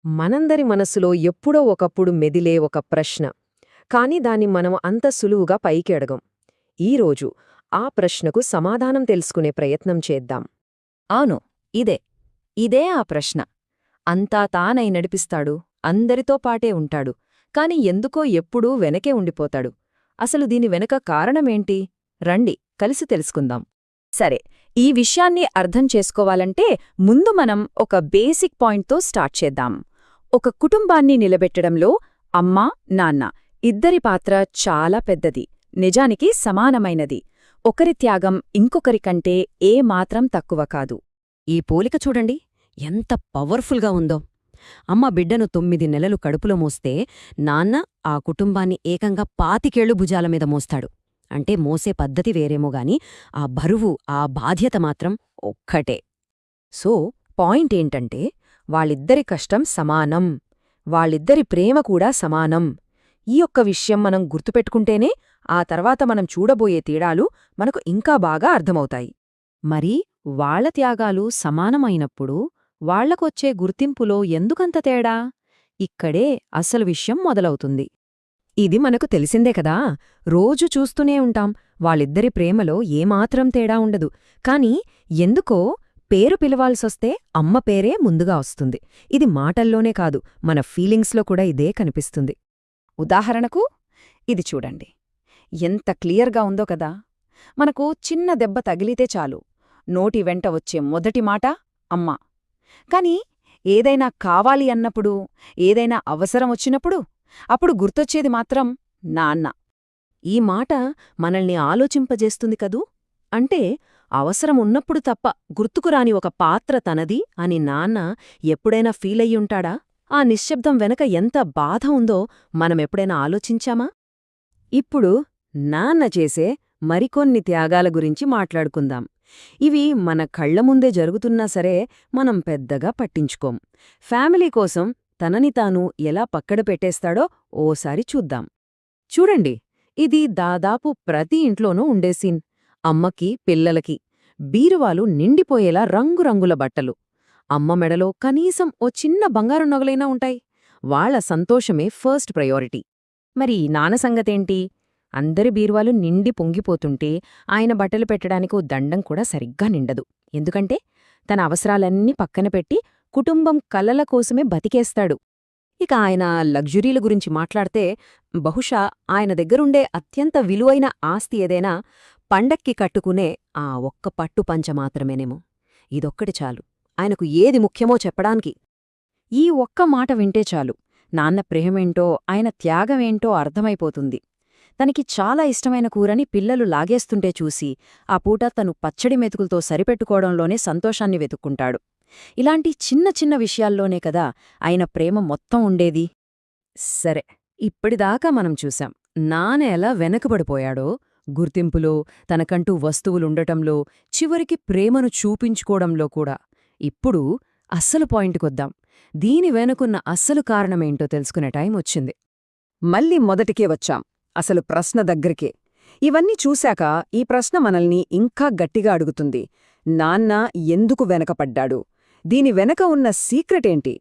మనందరి మనసులో ఎప్పుడో ఒకప్పుడు మెదిలే ఒక ప్రశ్న, కాని దాన్ని మనం అంత సులువుగా పైకి అడగం. ఈరోజు ఆ ప్రశ్నకు సమాధానం తెలుసుకునే ప్రయత్నం చేద్దాం. అవును, ఇదే ఆ ప్రశ్న. అంతా తానై నడిపిస్తాడు, అందరితో పాటే ఉంటాడు, కాని ఎందుకో ఎప్పుడూ వెనకే ఉండిపోతాడు. అసలు దీని వెనుక కారణమేంటి? రండి కలిసి తెలుసుకుందాం. సరే, ఈ విషయాన్ని అర్థం చేసుకోవాలంటే ముందు మనం ఒక బేసిక్ పాయింట్తో స్టార్ట్ చేద్దాం. ఒక కుటుంబాన్ని నిలబెట్టడంలో అమ్మా, నాన్న ఇద్దరి పాత్ర చాలా పెద్దది, నిజానికి సమానమైనది. ఒకరి త్యాగం ఇంకొకరికంటే ఏమాత్రం తక్కువ కాదు. ఈ పోలిక చూడండి, ఎంత పవర్ఫుల్గా ఉందో. అమ్మ బిడ్డను 9 నెలలు కడుపులో మోస్తే నాన్న ఆ కుటుంబాన్ని ఏకంగా 25 భుజాల మీద మోస్తాడు. అంటే మోసే పద్ధతి వేరేమోగాని ఆ బరువు, ఆ బాధ్యత మాత్రం ఒక్కటే. సో పాయింట్ ఏంటంటే, వాళ్ళిద్దరి కష్టం సమానం, వాళ్ళిద్దరి ప్రేమ కూడా సమానం. ఈ ఒక్క విషయం మనం గుర్తుపెట్టుకుంటేనే ఆ తర్వాత మనం చూడబోయే తేడాలు మనకు ఇంకా బాగా అర్థమవుతాయి. మరి వాళ్ల త్యాగాలు సమానమైనప్పుడు వాళ్లకొచ్చే గుర్తింపులో ఎందుకంత తేడా? ఇక్కడే అసలు విషయం మొదలవుతుంది. ఇది మనకు తెలిసిందే కదా, రోజు చూస్తూనే ఉంటాం, వాళ్ళిద్దరి ప్రేమలో ఏమాత్రం తేడా ఉండదు. కాని ఎందుకో పేరు పిలవాల్సొస్తే అమ్మ పేరే ముందుగా వస్తుంది. ఇది మాటల్లోనే కాదు, మన ఫీలింగ్స్లో కూడా ఇదే కనిపిస్తుంది. ఉదాహరణకు ఇది చూడండి, ఎంత క్లియర్గా ఉందో కదా. మనకు చిన్న దెబ్బ తగిలితే చాలు, నోటి వెంట వచ్చే మొదటి మాట అమ్మా. కాని ఏదైనా కావాలి అన్నప్పుడు, ఏదైనా అవసరం వచ్చినప్పుడు, అప్పుడు గుర్తొచ్చేది మాత్రం నాన్న. ఈ మాట మనల్ని ఆలోచింపజేస్తుంది కదూ. అంటే అవసరం ఉన్నప్పుడు తప్ప గుర్తుకురాని ఒక పాత్ర తనది అని నాన్న ఎప్పుడైనా ఫీలయ్యుంటాడా? ఆ నిశ్శబ్దం వెనక ఎంత బాధ ఉందో మనమెప్పుడైనా ఆలోచించామా? ఇప్పుడు నాన్న చేసే మరికొన్ని త్యాగాల గురించి మాట్లాడుకుందాం. ఇవి మన కళ్ల ముందే జరుగుతున్నా సరే మనం పెద్దగా పట్టించుకోం. ఫ్యామిలీ కోసం తనని తాను ఎలా పక్కన పెట్టేస్తాడో ఓసారి చూద్దాం. చూడండి, ఇది దాదాపు ప్రతి ఇంట్లోనూ ఉండే సీన్. అమ్మకి, పిల్లలకి బీరువాలు నిండిపోయేలా రంగురంగుల బట్టలు. అమ్మ మెడలో కనీసం ఓ చిన్న బంగారు నగలైనా ఉంటాయి. వాళ్ల సంతోషమే ఫస్ట్ ప్రయారిటీ. మరి నాన్న సంగతేంటి? అందరి బీరువాలు నిండి పొంగిపోతుంటే ఆయన బట్టలు పెట్టడానికో దండం కూడా సరిగ్గా నిండదు. ఎందుకంటే తన అవసరాలన్నీ పక్కన పెట్టి కుటుంబం కలల కోసమే బతికేస్తాడు. ఇక ఆయన లగ్జరీల గురించి మాట్లాడితే, బహుశా ఆయన దగ్గరుండే అత్యంత విలువైన ఆస్తి ఏదైనా పండక్కి కట్టుకునే ఆ ఒక్క పట్టు పంచ మాత్రమేనేమో. ఇదొక్కటి చాలు ఆయనకు ఏది ముఖ్యమో చెప్పడానికి. ఈ ఒక్క మాట వింటే చాలు నాన్న ప్రేమేంటో, ఆయన త్యాగమేంటో అర్థమైపోతుంది. తనకి చాలా ఇష్టమైన కూరని పిల్లలు లాగేస్తుంటే చూసి ఆ పూట తను పచ్చడి మెతుకులతో సరిపెట్టుకోవడంలోనే సంతోషాన్ని వెతుక్కుంటాడు. ఇలాంటి చిన్న చిన్న విషయాల్లోనే కదా ఆయన ప్రేమ మొత్తం ఉండేది. సరే, ఇప్పటిదాకా మనం చూశాం నాన్న ఎలా వెనకబడిపోయాడో, గుర్తింపులో, తనకంటూ వస్తువులుండటంలో, చివరికి ప్రేమను చూపించుకోవడంలో కూడా. ఇప్పుడు అస్సలు పాయింట్కొద్దాం. దీని వెనుకున్న అస్సలు కారణమేంటో తెలుసుకునే టైం వచ్చింది. మళ్ళీ మొదటికే వచ్చాం, అసలు ప్రశ్న దగ్గరికే. ఇవన్నీ చూశాక ఈ ప్రశ్న మనల్ని ఇంకా గట్టిగా అడుగుతుంది. నాన్న ఎందుకు వెనకపడ్డాడు? దీని వెనక ఉన్న సీక్రెటేంటి?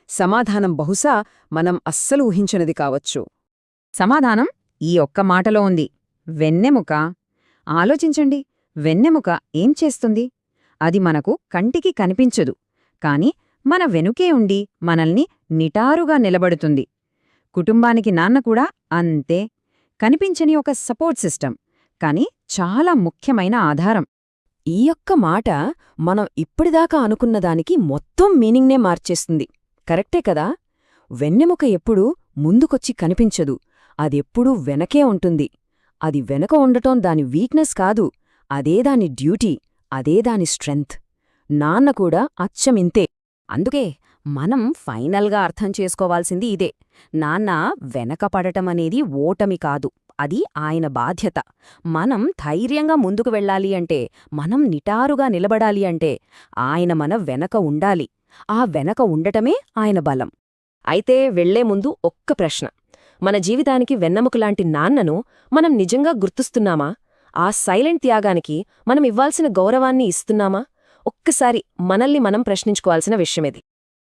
సమాధానం బహుశా మనం అస్సలు ఊహించనిది కావచ్చు. సమాధానం ఈ ఒక్క మాటలో ఉంది: వెన్నెముక. ఆలోచించండి, వెన్నెముక ఏం చేస్తుంది? అది మనకు కంటికి కనిపించదు, కాని మన వెనుకే ఉండి మనల్ని నిటారుగా నిలబడుతుంది. కుటుంబానికి నాన్న కూడా అంతే. కనిపించని ఒక సపోర్ట్ సిస్టమ్, కాని చాలా ముఖ్యమైన ఆధారం. ఈ ఒక్క మాట మనం ఇప్పటిదాకా అనుకున్నదానికి మొత్తం మీనింగ్నే మార్చేస్తుంది. కరెక్టే కదా? వెన్నెముక ఎప్పుడూ ముందుకొచ్చి కనిపించదు, అదెప్పుడూ వెనకే ఉంటుంది. అది వెనక ఉండటం దాని వీక్నెస్ కాదు, అదే దాని డ్యూటీ, అదే దాని స్ట్రెంగ్త్. నాన్న కూడా అచ్చమింతే. అందుకే మనం ఫైనల్గా అర్థం చేసుకోవాల్సింది ఇదే: నాన్న వెనకపడటమనేది ఓటమి కాదు, అది ఆయన బాధ్యత. మనం ధైర్యంగా ముందుకు వెళ్ళాలి అంటే, మనం నిటారుగా నిలబడాలి అంటే ఆయన మన వెనక ఉండాలి. ఆ వెనక ఉండటమే ఆయన బలం. అయితే వెళ్లే ముందు ఒక్క ప్రశ్న: మన జీవితానికి వెన్నెముకలాంటి నాన్నను మనం నిజంగా గుర్తుస్తున్నామా? ఆ సైలెంట్ త్యాగానికి మనం ఇవ్వాల్సిన గౌరవాన్ని ఇస్తున్నామా? ఒక్కసారి మనల్ని మనం ప్రశ్నించుకోవాల్సిన విషయమిది.